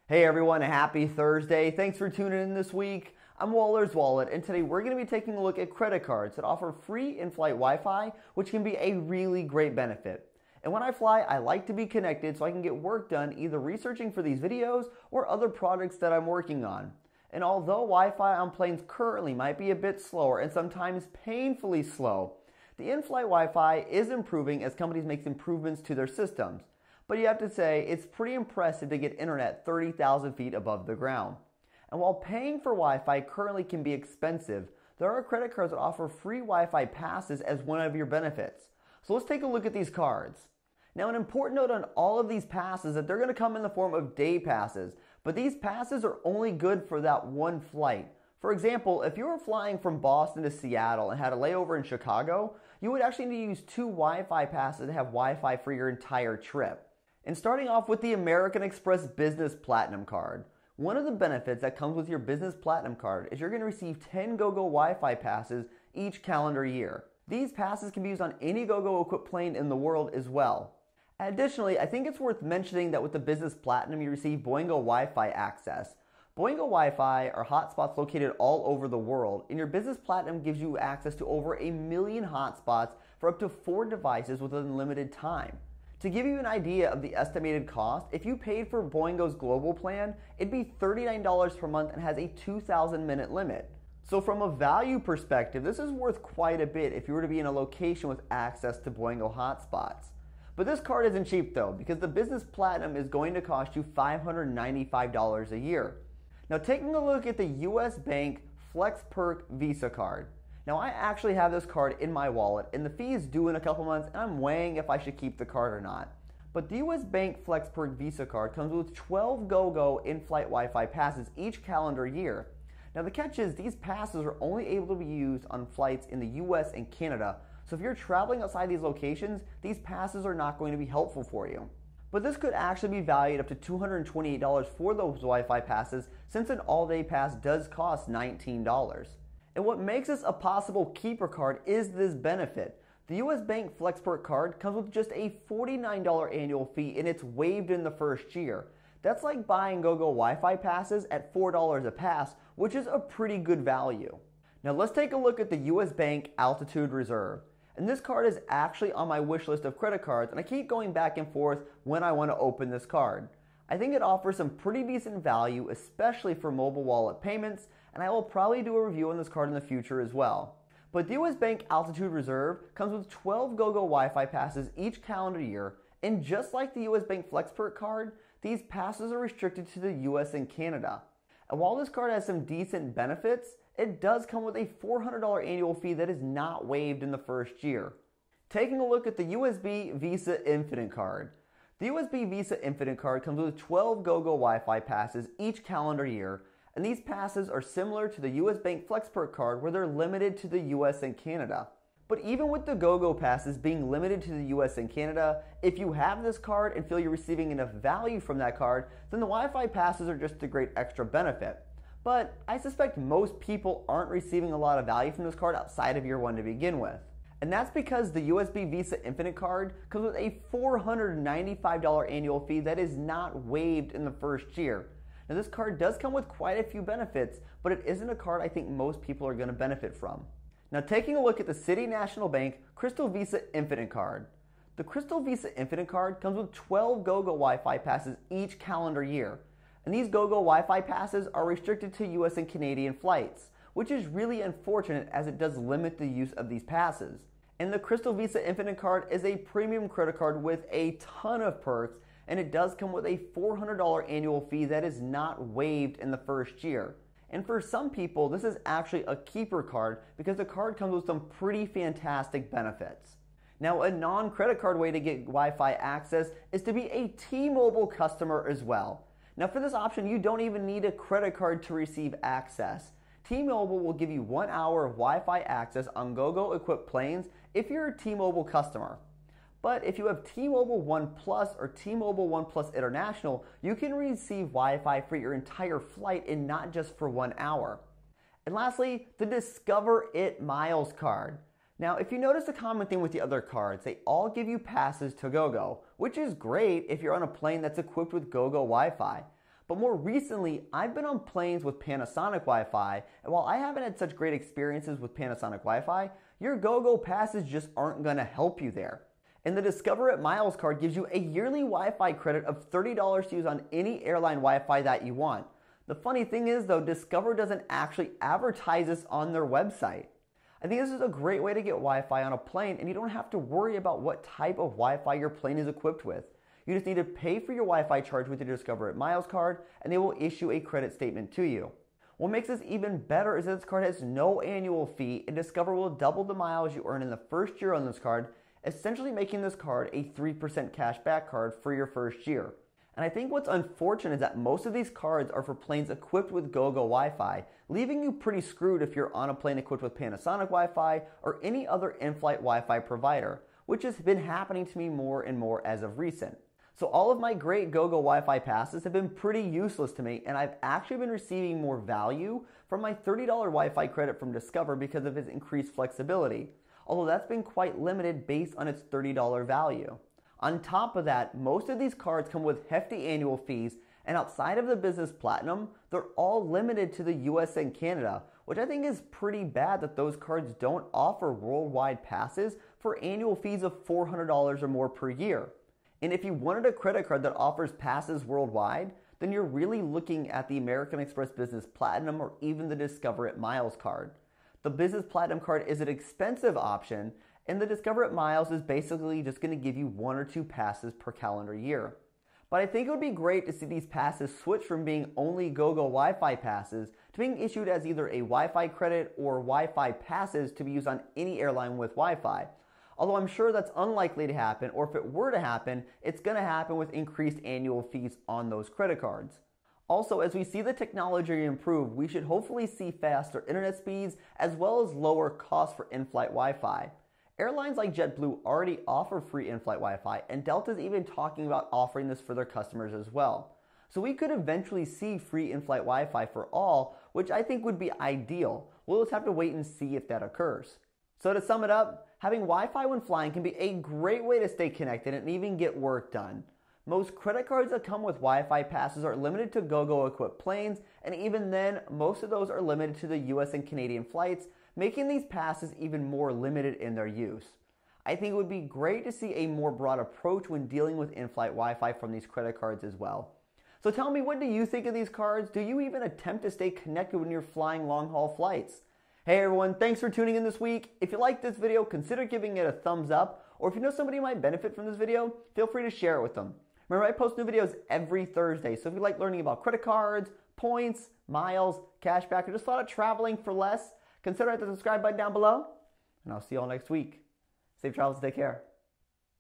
Hey everyone, happy Thursday. Thanks for tuning in this week. I'm Waller's Wallet, and today we're going to be taking a look at credit cards that offer free in-flight Wi-Fi, which can be a really great benefit. And when I fly, I like to be connected so I can get work done either researching for these videos or other projects that I'm working on. And although Wi-Fi on planes currently might be a bit slower and sometimes painfully slow, the in-flight Wi-Fi is improving as companies make improvements to their systems. But you have to say, it's pretty impressive to get internet 30,000 feet above the ground. And while paying for Wi-Fi currently can be expensive, there are credit cards that offer free Wi-Fi passes as one of your benefits. So let's take a look at these cards. Now, an important note on all of these passes is that they're going to come in the form of day passes, but these passes are only good for that one flight. For example, if you were flying from Boston to Seattle and had a layover in Chicago, you would actually need to use two Wi-Fi passes to have Wi-Fi for your entire trip. And starting off with the American Express Business Platinum Card. One of the benefits that comes with your Business Platinum Card is you're going to receive 10 GoGo Wi-Fi passes each calendar year. These passes can be used on any GoGo equipped plane in the world as well. Additionally, I think it's worth mentioning that with the Business Platinum you receive Boingo Wi-Fi access. Boingo Wi-Fi are hotspots located all over the world, and your Business Platinum gives you access to over 1 million hotspots for up to 4 devices with unlimited time. To give you an idea of the estimated cost, if you paid for Boingo's global plan, it'd be $39 per month and has a 2,000 minute limit. So from a value perspective, this is worth quite a bit if you were to be in a location with access to Boingo hotspots. But this card isn't cheap though, because the Business Platinum is going to cost you $595 a year. Now taking a look at the US Bank Flex Perk Visa card. Now I actually have this card in my wallet and the fee is due in a couple months and I'm weighing if I should keep the card or not. But the US Bank Flex Perk Visa card comes with 12 GoGo in-flight Wi-Fi passes each calendar year. Now the catch is these passes are only able to be used on flights in the US and Canada, so if you're traveling outside these locations, these passes are not going to be helpful for you. But this could actually be valued up to $228 for those Wi-Fi passes, since an all-day pass does cost $19. And what makes this a possible keeper card is this benefit. The US Bank FlexPerk card comes with just a $49 annual fee and it's waived in the first year. That's like buying GoGo Wi-Fi passes at $4 a pass, which is a pretty good value. Now let's take a look at the US Bank Altitude Reserve. And this card is actually on my wish list of credit cards and I keep going back and forth when I want to open this card. I think it offers some pretty decent value, especially for mobile wallet payments, and I will probably do a review on this card in the future as well. But the US Bank Altitude Reserve comes with 12 GoGo Wi-Fi passes each calendar year, and just like the US Bank FlexPerk card, these passes are restricted to the US and Canada. And while this card has some decent benefits, it does come with a $400 annual fee that is not waived in the first year. Taking a look at the USB Visa Infinite card. The USB Visa Infinite card comes with 12 GoGo Wi-Fi passes each calendar year, and these passes are similar to the US Bank FlexPerk card where they're limited to the US and Canada. But even with the GoGo passes being limited to the US and Canada, if you have this card and feel you're receiving enough value from that card, then the Wi-Fi passes are just a great extra benefit. But I suspect most people aren't receiving a lot of value from this card outside of year one to begin with. And that's because the USB Visa Infinite card comes with a $495 annual fee that is not waived in the first year. Now this card does come with quite a few benefits, but it isn't a card I think most people are going to benefit from. Now taking a look at the City National Bank Crystal Visa Infinite card. The Crystal Visa Infinite card comes with 12 GoGo Wi-Fi passes each calendar year. And these GoGo Wi-Fi passes are restricted to US and Canadian flights, which is really unfortunate as it does limit the use of these passes. And the Crystal Visa Infinite card is a premium credit card with a ton of perks, and it does come with a $400 annual fee that is not waived in the first year. And for some people, this is actually a keeper card because the card comes with some pretty fantastic benefits. Now, a non-credit card way to get Wi-Fi access is to be a T-Mobile customer as well. Now for this option, you don't even need a credit card to receive access. T-Mobile will give you 1 hour of Wi-Fi access on GoGo equipped planes if you're a T-Mobile customer. But if you have T-Mobile One Plus or T-Mobile One Plus International, you can receive Wi-Fi for your entire flight and not just for 1 hour. And lastly, the Discover It Miles card. Now, if you notice a common thing with the other cards, they all give you passes to GoGo, which is great if you're on a plane that's equipped with GoGo Wi-Fi. But more recently, I've been on planes with Panasonic Wi-Fi, and while I haven't had such great experiences with Panasonic Wi-Fi, your GoGo passes just aren't going to help you there. And the Discover It Miles card gives you a yearly Wi-Fi credit of $30 to use on any airline Wi-Fi that you want. The funny thing is though, Discover doesn't actually advertise this on their website. I think this is a great way to get Wi-Fi on a plane, and you don't have to worry about what type of Wi-Fi your plane is equipped with. You just need to pay for your Wi-Fi charge with your Discover It Miles card, and they will issue a credit statement to you. What makes this even better is that this card has no annual fee, and Discover will double the miles you earn in the first year on this card, essentially making this card a 3% cash back card for your first year. And I think what's unfortunate is that most of these cards are for planes equipped with GoGo Wi-Fi, leaving you pretty screwed if you're on a plane equipped with Panasonic Wi-Fi or any other in-flight Wi-Fi provider, which has been happening to me more and more as of recent. So all of my great GoGo Wi-Fi passes have been pretty useless to me, and I've actually been receiving more value from my $30 Wi-Fi credit from Discover because of its increased flexibility, although that's been quite limited based on its $30 value. On top of that, most of these cards come with hefty annual fees, and outside of the Business Platinum, they're all limited to the US and Canada, which I think is pretty bad that those cards don't offer worldwide passes for annual fees of $400 or more per year. And if you wanted a credit card that offers passes worldwide, then you're really looking at the American Express Business Platinum or even the Discover It Miles card. The Business Platinum card is an expensive option, and the Discover It Miles is basically just going to give you 1 or 2 passes per calendar year. But I think it would be great to see these passes switch from being only GoGo Wi-Fi passes to being issued as either a Wi-Fi credit or Wi-Fi passes to be used on any airline with Wi-Fi. Although I'm sure that's unlikely to happen, or if it were to happen, it's going to happen with increased annual fees on those credit cards. Also, as we see the technology improve, we should hopefully see faster internet speeds as well as lower costs for in-flight Wi-Fi. Airlines like JetBlue already offer free in-flight Wi-Fi, and Delta is even talking about offering this for their customers as well. So we could eventually see free in-flight Wi-Fi for all, which I think would be ideal. We'll just have to wait and see if that occurs. So to sum it up, having Wi-Fi when flying can be a great way to stay connected and even get work done. Most credit cards that come with Wi-Fi passes are limited to GoGo equipped planes, and even then, most of those are limited to the US and Canadian flights, making these passes even more limited in their use. I think it would be great to see a more broad approach when dealing with in-flight Wi-Fi from these credit cards as well. So tell me, what do you think of these cards? Do you even attempt to stay connected when you're flying long-haul flights? Hey everyone, thanks for tuning in this week. If you liked this video, consider giving it a thumbs up, or if you know somebody who might benefit from this video, feel free to share it with them. Remember, I post new videos every Thursday, so if you like learning about credit cards, points, miles, cashback, or just thought of traveling for less, consider hitting the subscribe button down below, and I'll see you all next week. Safe travels, take care.